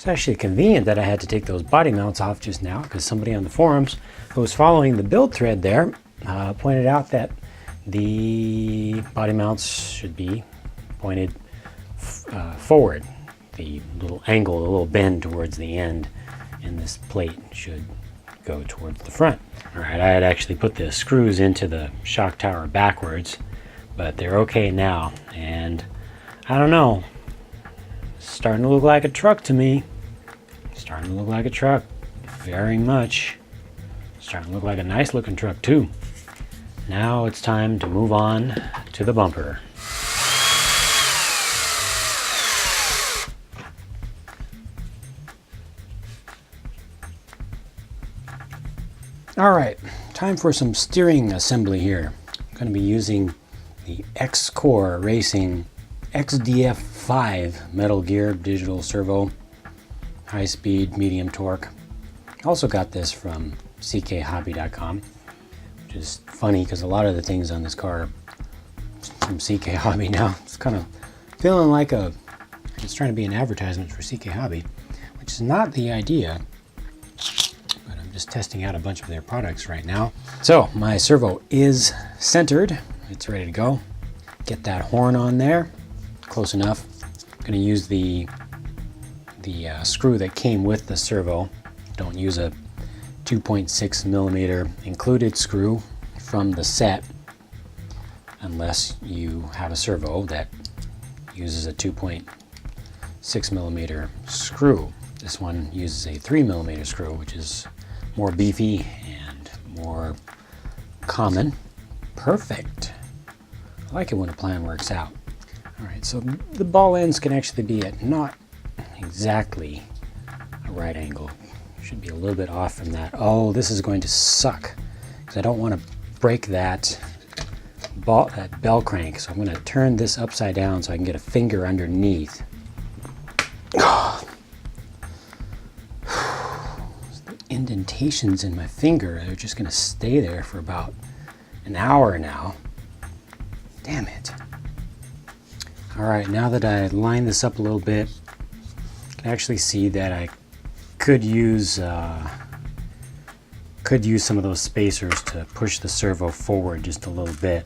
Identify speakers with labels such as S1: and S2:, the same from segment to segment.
S1: It's actually convenient that I had to take those body mounts off just now, because somebody on the forums who was following the build thread there pointed out that the body mounts should be pointed forward. The little angle, the little bend towards the end in this plate should go towards the front. All right, I had actually put the screws into the shock tower backwards, but they're okay now. And I don't know, it's starting to look like a truck to me. Starting to look like a truck, very much. Starting to look like a nice looking truck too. Now it's time to move on to the bumper. All right, time for some steering assembly here. I'm going to be using the X-Core Racing XDF5 Metal Gear Digital Servo, high speed, medium torque. Also got this from ckhobby.com, which is funny because a lot of the things on this car are from CK Hobby now. It's kind of feeling like it's trying to be an advertisement for CK Hobby, which is not the idea. Just testing out a bunch of their products right now. So my servo is centered. It's ready to go. Get that horn on there, close enough. I'm going to use the screw that came with the servo. Don't use a 2.6 millimeter included screw from the set unless you have a servo that uses a 2.6 millimeter screw. This one uses a 3 millimeter screw, which is more beefy and more common. Perfect. I like it when a plan works out. All right, so the ball ends can actually be at not exactly a right angle. Should be a little bit off from that. Oh, this is going to suck because I don't want to break that bell crank. So I'm going to turn this upside down so I can get a finger underneath. Indentations in my finger, they're just going to stay there for about an hour now. Damn it. All right, now that I line this up a little bit, I can actually see that I could use some of those spacers to push the servo forward just a little bit.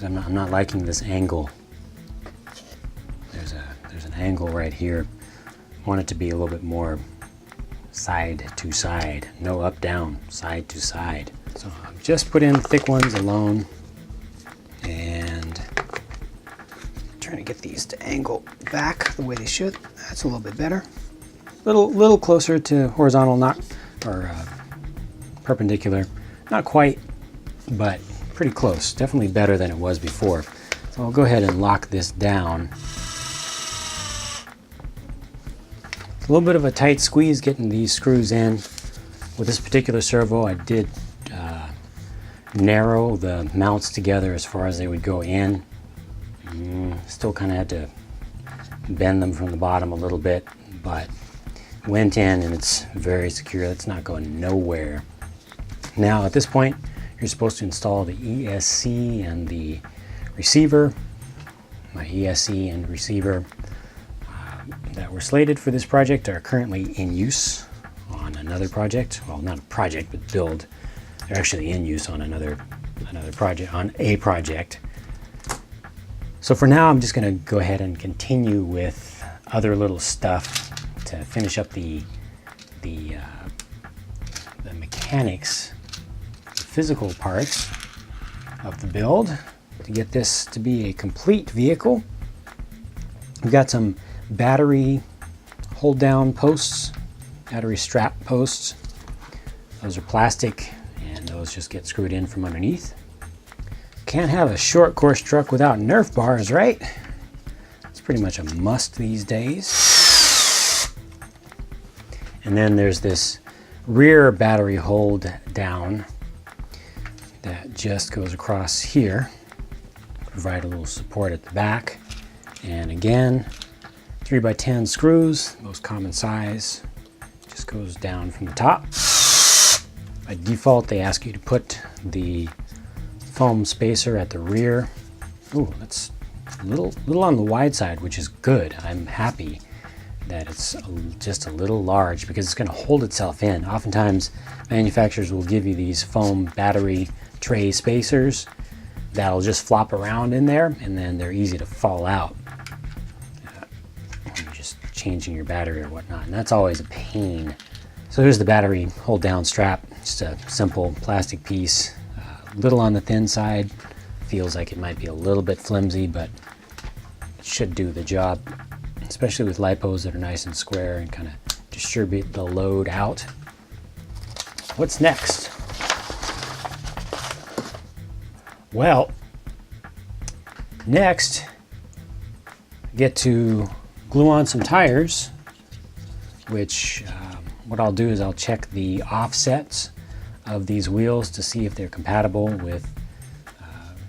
S1: I'm not liking this angle. There's an angle right here. I want it to be a little bit more side to side, no up down, side to side. So I've just put in thick ones alone and trying to get these to angle back the way they should. That's a little bit better. Little closer to horizontal, or perpendicular. Not quite, but pretty close. Definitely better than it was before. So I'll go ahead and lock this down. A little bit of a tight squeeze getting these screws in. With this particular servo, I did narrow the mounts together as far as they would go in. Still kind of had to bend them from the bottom a little bit, but went in and it's very secure. It's not going nowhere. Now at this point, you're supposed to install the ESC and the receiver. My ESC and receiver that were slated for this project are currently in use on another project. Well, not a project, but build. They're actually in use on another project, on a project. So for now, I'm just going to go ahead and continue with other little stuff to finish up the mechanics, the physical parts of the build to get this to be a complete vehicle. We've got some battery hold down posts, battery strap posts. Those are plastic and those just get screwed in from underneath. Can't have a short course truck without Nerf bars, right? It's pretty much a must these days. And then there's this rear battery hold down that just goes across here, provide a little support at the back. And again, 3x10 screws, most common size, just goes down from the top. By default, they ask you to put the foam spacer at the rear. Ooh, that's a little on the wide side, which is good. I'm happy that it's just a little large because it's going to hold itself in. Oftentimes manufacturers will give you these foam battery tray spacers that'll just flop around in there, and then they're easy to fall out when you're just changing your battery or whatnot, and that's always a pain. So here's the battery hold down strap, just a simple plastic piece, a little on the thin side. Feels like it might be a little bit flimsy, but it should do the job, especially with lipos that are nice and square and kind of distribute the load out. What's next? Well, next, I get to glue on some tires, which what I'll do is I'll check the offsets of these wheels to see if they're compatible with,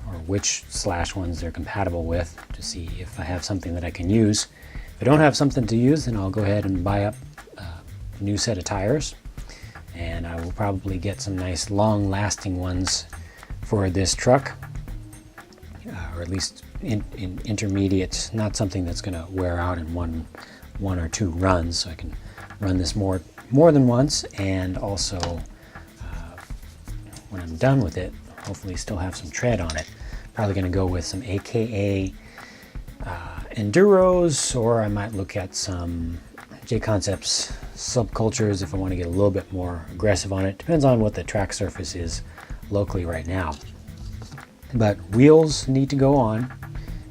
S1: or which slash ones they're compatible with, to see if I have something that I can use. If I don't have something to use, then I'll go ahead and buy up a new set of tires, and I will probably get some nice long-lasting ones for this truck, or at least in intermediate, not something that's going to wear out in one or two runs, so I can run this more than once, and also when I'm done with it, hopefully still have some tread on it. Probably going to go with some AKA Enduros, or I might look at some J Concepts subcultures if I want to get a little bit more aggressive on it. Depends on what the track surface is locally right now. But wheels need to go on,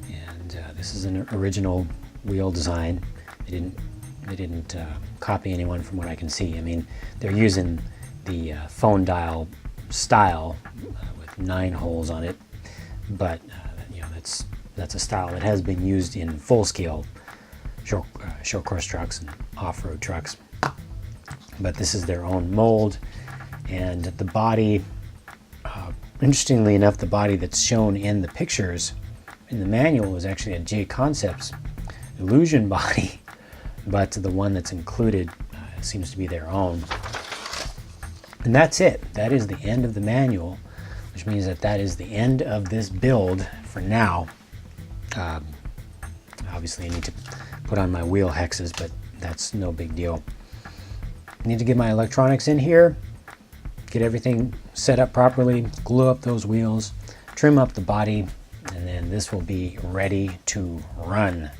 S1: and this is an original wheel design. They didn't copy anyone from what I can see. I mean, they're using the phone dial style with 9 holes on it, but you know, that's a style that has been used in full-scale short course trucks and off-road trucks. But this is their own mold, and the body, interestingly enough, the body that's shown in the pictures in the manual is actually a J Concepts Illusion body, but the one that's included seems to be their own. And that's it. That is the end of the manual, which means that is the end of this build for now. Obviously I need to put on my wheel hexes, but that's no big deal. I need to get my electronics in here, get everything set up properly, glue up those wheels, trim up the body, and then this will be ready to run.